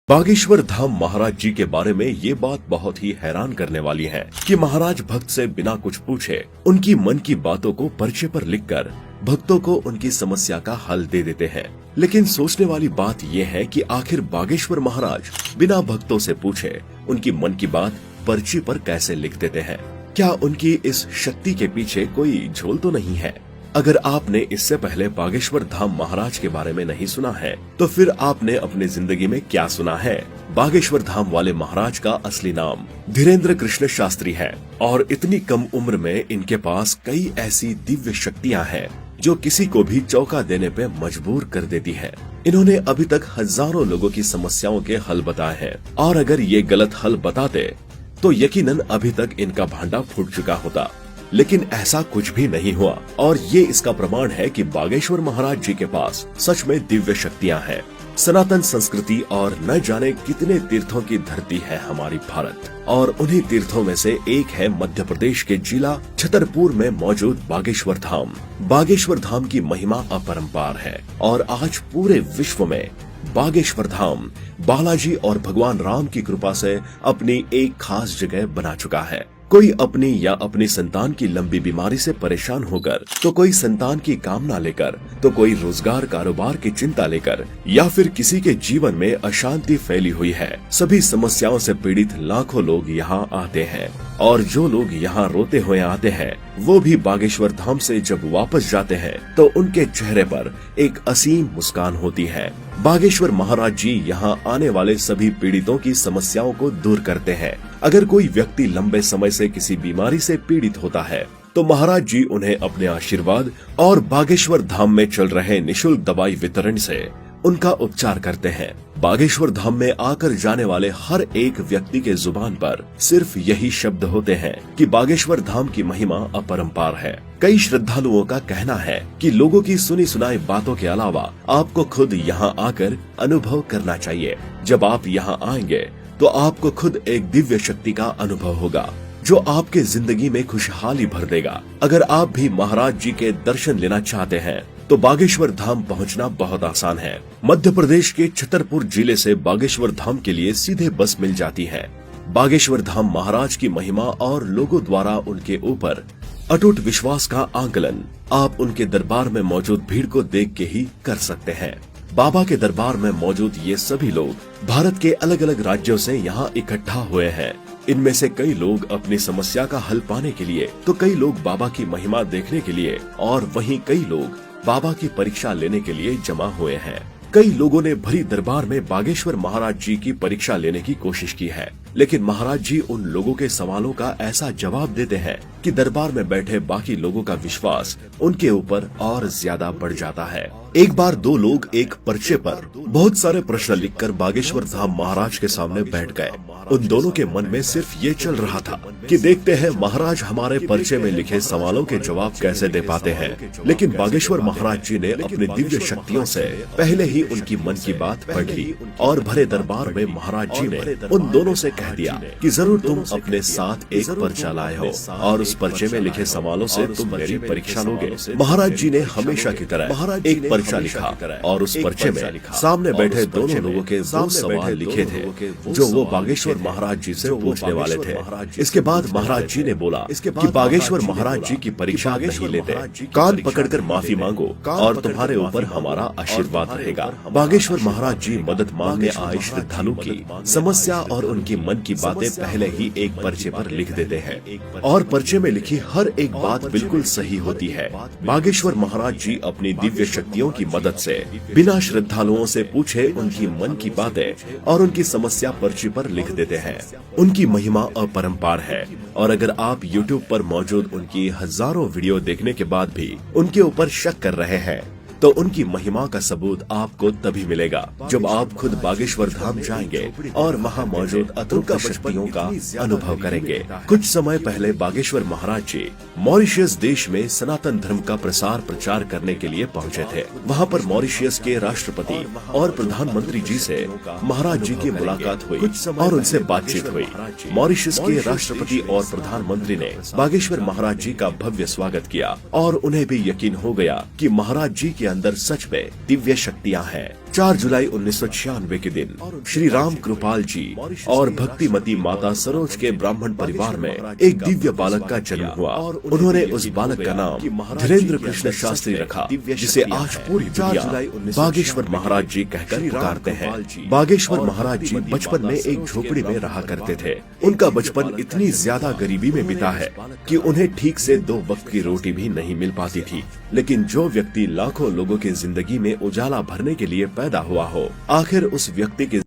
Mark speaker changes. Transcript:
Speaker 1: बागेश्वर धाम महाराज जी के बारे में ये बात बहुत ही हैरान करने वाली है कि महाराज भक्त से बिना कुछ पूछे उनकी मन की बातों को पर्चे पर लिखकर भक्तों को उनकी समस्या का हल दे देते हैं। लेकिन सोचने वाली बात ये है कि आखिर बागेश्वर महाराज बिना भक्तों से पूछे उनकी मन की बात पर्ची पर कैसे लिख देते हैं। क्या उनकी इस शक्ति के पीछे कोई झोल तो नहीं है? अगर आपने इससे पहले बागेश्वर धाम महाराज के बारे में नहीं सुना है तो फिर आपने अपनी जिंदगी में क्या सुना है। बागेश्वर धाम वाले महाराज का असली नाम धीरेन्द्र कृष्ण शास्त्री है और इतनी कम उम्र में इनके पास कई ऐसी दिव्य शक्तियां हैं जो किसी को भी चौंका देने पे मजबूर कर देती है। इन्होंने अभी तक हजारों लोगों की समस्याओं के हल बताए हैं और अगर ये गलत हल बताते तो यकीनन अभी तक इनका भांडा फूट चुका होता, लेकिन ऐसा कुछ भी नहीं हुआ और ये इसका प्रमाण है कि बागेश्वर महाराज जी के पास सच में दिव्य शक्तियां हैं। सनातन संस्कृति और न जाने कितने तीर्थों की धरती है हमारी भारत और उन्हीं तीर्थों में से एक है मध्य प्रदेश के जिला छतरपुर में मौजूद बागेश्वर धाम। बागेश्वर धाम की महिमा अपरंपार है और आज पूरे विश्व में बागेश्वर धाम बालाजी और भगवान राम की कृपा से अपनी एक खास जगह बना चुका है। कोई अपनी या अपनी संतान की लंबी बीमारी से परेशान होकर, तो कोई संतान की कामना लेकर, तो कोई रोजगार कारोबार की चिंता लेकर या फिर किसी के जीवन में अशांति फैली हुई है। सभी समस्याओं से पीड़ित लाखों लोग यहाँ आते हैं और जो लोग यहाँ रोते हुए आते हैं वो भी बागेश्वर धाम से जब वापस जाते हैं तो उनके चेहरे पर एक असीम मुस्कान होती है। बागेश्वर महाराज जी यहाँ आने वाले सभी पीड़ितों की समस्याओं को दूर करते हैं। अगर कोई व्यक्ति लंबे समय से किसी बीमारी से पीड़ित होता है तो महाराज जी उन्हें अपने आशीर्वाद और बागेश्वर धाम में चल रहे निशुल्क दवाई वितरण से उनका उपचार करते हैं। बागेश्वर धाम में आकर जाने वाले हर एक व्यक्ति के जुबान पर सिर्फ यही शब्द होते हैं कि बागेश्वर धाम की महिमा अपरंपार है। कई श्रद्धालुओं का कहना है कि लोगों की सुनी सुनाई बातों के अलावा आपको खुद यहाँ आकर अनुभव करना चाहिए। जब आप यहाँ आएंगे तो आपको खुद एक दिव्य शक्ति का अनुभव होगा जो आपके जिंदगी में खुशहाली भर देगा। अगर आप भी महाराज जी के दर्शन लेना चाहते हैं तो बागेश्वर धाम पहुंचना बहुत आसान है। मध्य प्रदेश के छतरपुर जिले से बागेश्वर धाम के लिए सीधे बस मिल जाती है। बागेश्वर धाम महाराज की महिमा और लोगों द्वारा उनके ऊपर अटूट विश्वास का आकलन आप उनके दरबार में मौजूद भीड़ को देख के ही कर सकते हैं। बाबा के दरबार में मौजूद ये सभी लोग भारत के अलग अलग राज्यों से यहाँ इकट्ठा हुए हैं। इनमें से कई लोग अपनी समस्या का हल पाने के लिए, तो कई लोग बाबा की महिमा देखने के लिए और वहीं कई लोग बाबा की परीक्षा लेने के लिए जमा हुए हैं। कई लोगों ने भरी दरबार में बागेश्वर महाराज जी की परीक्षा लेने की कोशिश की है, लेकिन महाराज जी उन लोगों के सवालों का ऐसा जवाब देते हैं कि दरबार में बैठे बाकी लोगों का विश्वास उनके ऊपर और ज्यादा बढ़ जाता है। एक बार दो लोग एक पर्चे पर बहुत सारे प्रश्न लिखकर बागेश्वर धाम महाराज के सामने बैठ गए। उन दोनों के मन में सिर्फ ये चल रहा था कि देखते हैं महाराज हमारे पर्चे में लिखे सवालों के जवाब कैसे दे पाते हैं। लेकिन बागेश्वर महाराज जी ने अपनी दिव्य शक्तियों से पहले ही उनकी मन की बात पढ़ ली और भरे दरबार में महाराज जी ने उन दोनों से कह दिया कि जरूर तुम अपने साथ एक पर्चा लाए हो और उस पर्चे में लिखे सवालों से तुम मेरी परीक्षा लोगे। महाराज जी ने हमेशा की तरह एक पर्चा लिखा और उस पर्चे में सामने बैठे दोनों लोगों के वो सवाल लिखे थे जो वो बागेश्वर महाराज जी से पूछने वाले थे। इसके बाद महाराज जी ने बोला कि बागेश्वर महाराज जी की परीक्षा नहीं लेते, कान पकड़कर माफी मांगो और तुम्हारे ऊपर हमारा आशीर्वाद रहेगा। बागेश्वर महाराज जी मदद मांगने आए श्रद्धालु की समस्या और उनकी मन की बातें पहले ही एक पर्चे पर लिख देते हैं और पर्चे में लिखी हर एक बात बिल्कुल सही होती है। बागेश्वर महाराज जी अपनी दिव्य शक्तियों की मदद से बिना श्रद्धालुओं से पूछे उनकी मन की बातें और उनकी समस्या पर्ची पर लिख देते हैं। उनकी महिमा अपरंपार है और अगर आप YouTube पर मौजूद उनकी हजारों वीडियो देखने के बाद भी उनके ऊपर शक कर रहे हैं तो उनकी महिमा का सबूत आपको तभी मिलेगा जब आप खुद बागेश्वर धाम जाएंगे और वहां मौजूद अतुल्य शक्तियों का अनुभव करेंगे। कुछ समय पहले बागेश्वर महाराज जी मॉरिशस देश में सनातन धर्म का प्रसार प्रचार करने के लिए पहुंचे थे। वहां पर मॉरिशस के राष्ट्रपति और प्रधानमंत्री जी से महाराज जी की मुलाकात हुई और उनसे बातचीत हुई। मॉरिशस के राष्ट्रपति और प्रधानमंत्री ने बागेश्वर महाराज जी का भव्य स्वागत किया और उन्हें भी यकीन हो गया कि महाराज जी के अंदर सच में दिव्य शक्तियां हैं। 4 जुलाई 1996 के दिन श्री राम कृपाल जी और भक्तिमती माता सरोज के ब्राह्मण परिवार में एक दिव्य बालक का जन्म हुआ। उन्होंने उस बालक का नाम धीरेन्द्र कृष्ण शास्त्री रखा, जिसे आज पूरी दुनिया बागेश्वर महाराज जी कहकर पुकारते हैं। बागेश्वर महाराज जी बचपन में एक झोपड़ी में रहा करते थे। उनका बचपन इतनी ज्यादा गरीबी में बीता है कि उन्हें ठीक से 2 वक्त की रोटी भी नहीं मिल पाती थी। लेकिन जो व्यक्ति लाखों लोगों की जिंदगी में उजाला भरने के लिए पैदा हुआ हो, आखिर उस व्यक्ति के